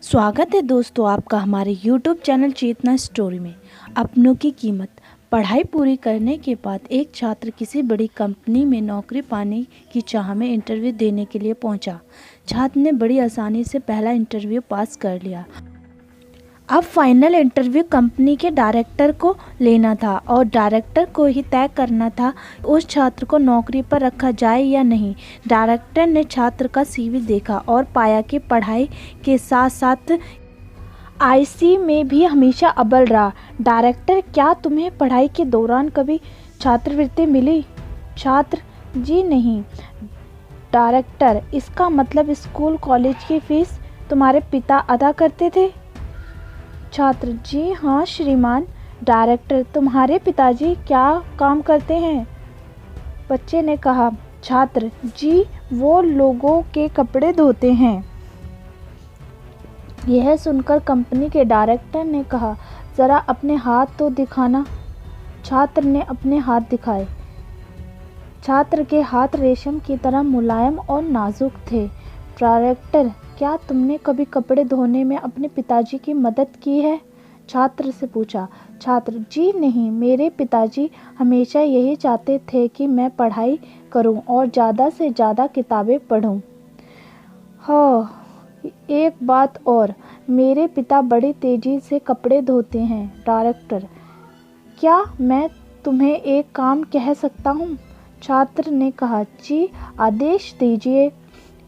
स्वागत है दोस्तों आपका हमारे YouTube चैनल चेतना स्टोरी में। अपनों की कीमत। पढ़ाई पूरी करने के बाद एक छात्र किसी बड़ी कंपनी में नौकरी पाने की चाह में इंटरव्यू देने के लिए पहुंचा। छात्र ने बड़ी आसानी से पहला इंटरव्यू पास कर लिया। अब फाइनल इंटरव्यू कंपनी के डायरेक्टर को लेना था और डायरेक्टर को ही तय करना था उस छात्र को नौकरी पर रखा जाए या नहीं। डायरेक्टर ने छात्र का सीवी देखा और पाया कि पढ़ाई के साथ साथ आईसी में भी हमेशा अव्वल रहा। डायरेक्टर, क्या तुम्हें पढ़ाई के दौरान कभी छात्रवृत्ति मिली? छात्र, जी नहीं। डायरेक्टर, इसका मतलब स्कूल कॉलेज की फीस तुम्हारे पिता अदा करते थे? छात्र, जी हाँ श्रीमान। डायरेक्टर, तुम्हारे पिताजी क्या काम करते हैं? बच्चे ने कहा। छात्र, जी वो लोगों के कपड़े धोते हैं। यह सुनकर कंपनी के डायरेक्टर ने कहा, ज़रा अपने हाथ तो दिखाना। छात्र ने अपने हाथ दिखाए। छात्र के हाथ रेशम की तरह मुलायम और नाजुक थे। डायरेक्टर, क्या तुमने कभी कपड़े धोने में अपने पिताजी की मदद की है? छात्र से पूछा। छात्र, जी नहीं, मेरे पिताजी हमेशा यही चाहते थे कि मैं पढ़ाई करूं और ज़्यादा से ज़्यादा किताबें पढूं। हाँ, एक बात और, मेरे पिता बड़ी तेज़ी से कपड़े धोते हैं। डायरेक्टर, क्या मैं तुम्हें एक काम कह सकता हूँ? छात्र ने कहा। जी, आदेश दीजिए।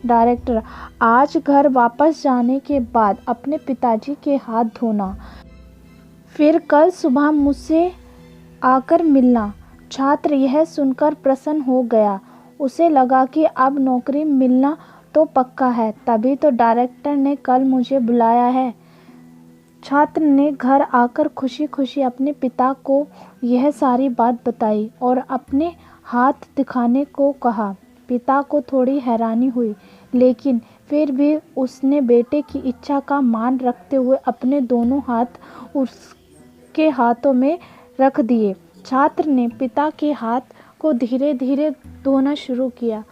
डायरेक्टर, आज घर वापस जाने के बाद अपने पिताजी के हाथ धोना, फिर कल सुबह मुझसे आकर मिलना। छात्र यह सुनकर प्रसन्न हो गया। उसे लगा कि अब नौकरी मिलना तो पक्का है, तभी तो डायरेक्टर ने कल मुझे बुलाया है। छात्र ने घर आकर खुशी खुशी अपने पिता को यह सारी बात बताई और अपने हाथ दिखाने को कहा। पिता को थोड़ी हैरानी हुई, लेकिन फिर भी उसने बेटे की इच्छा का मान रखते हुए अपने दोनों हाथ उसके हाथों में रख दिए। छात्र ने पिता के हाथ को धीरे धीरे धोना शुरू किया।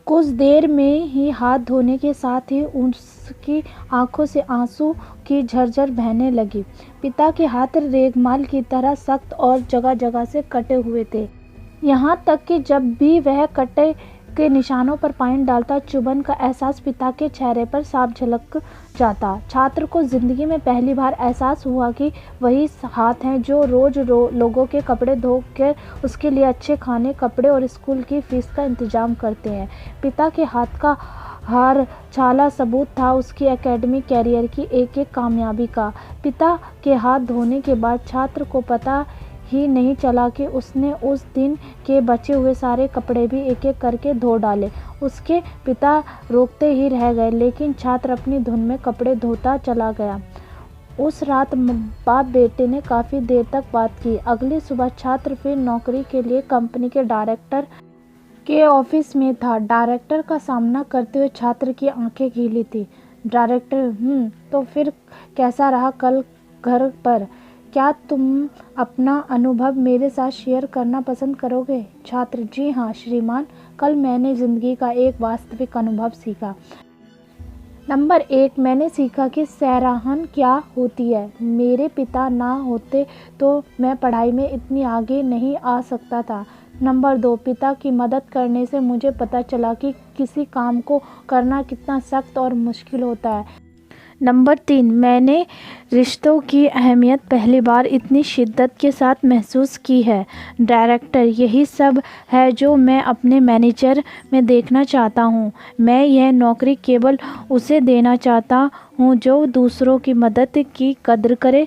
कुछ देर में ही हाथ धोने के साथ ही उसकी आंखों से आंसू की झरझर बहने लगी। पिता के हाथ रेगमाल की तरह सख्त और जगह जगह से कटे हुए थे। यहाँ तक कि जब भी वह कटे के निशानों पर पानी डालता, चुभन का एहसास पिता के चेहरे पर साफ झलक जाता। छात्र को जिंदगी में पहली बार एहसास हुआ कि वही हाथ हैं जो रोज लोगों के कपड़े धोकर उसके लिए अच्छे खाने, कपड़े और स्कूल की फीस का इंतजाम करते हैं। पिता के हाथ का हर छाला सबूत था उसकी एकेडमिक कैरियर की एक एक कामयाबी का। पिता के हाथ धोने के बाद छात्र को पता ही नहीं चला कि उसने उस दिन के बचे हुए सारे कपड़े भी एक एक करके धो डाले। उसके पिता रोकते ही रह गए, लेकिन छात्र अपनी धुन में कपड़े धोता चला गया। उस रात बाप बेटे ने काफ़ी देर तक बात की। अगली सुबह छात्र फिर नौकरी के लिए कंपनी के डायरेक्टर के ऑफिस में था। डायरेक्टर का सामना करते हुए छात्र की आंखें गीली थी। डायरेक्टर, तो फिर कैसा रहा कल घर पर? क्या तुम अपना अनुभव मेरे साथ शेयर करना पसंद करोगे? छात्र, जी हाँ श्रीमान, कल मैंने ज़िंदगी का एक वास्तविक अनुभव सीखा। नंबर 1, मैंने सीखा कि सराहना क्या होती है। मेरे पिता ना होते तो मैं पढ़ाई में इतनी आगे नहीं आ सकता था। नंबर 2, पिता की मदद करने से मुझे पता चला कि किसी काम को करना कितना सख्त और मुश्किल होता है। नंबर 3, मैंने रिश्तों की अहमियत पहली बार इतनी शिद्दत के साथ महसूस की है। डायरेक्टर, यही सब है जो मैं अपने मैनेजर में देखना चाहता हूँ। मैं यह नौकरी केवल उसे देना चाहता हूँ जो दूसरों की मदद की कद्र करे।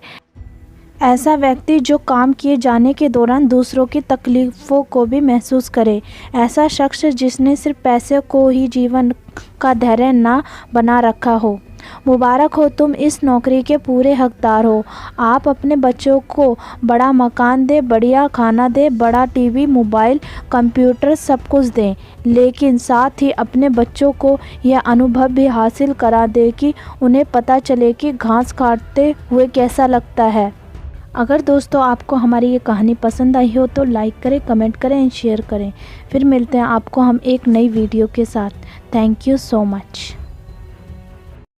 ऐसा व्यक्ति जो काम किए जाने के दौरान दूसरों की तकलीफ़ों को भी महसूस करे। ऐसा शख्स जिसने सिर्फ पैसे को ही जीवन का धैर्य ना बना रखा हो। मुबारक हो, तुम इस नौकरी के पूरे हकदार हो। आप अपने बच्चों को बड़ा मकान दें, बढ़िया खाना दें, बड़ा टीवी, मोबाइल, कंप्यूटर सब कुछ दें, लेकिन साथ ही अपने बच्चों को यह अनुभव भी हासिल करा दें कि उन्हें पता चले कि घास काटते हुए कैसा लगता है। अगर दोस्तों आपको हमारी ये कहानी पसंद आई हो तो लाइक करें, कमेंट करें एंड शेयर करें। फिर मिलते हैं आपको हम एक नई वीडियो के साथ। Thank you so much.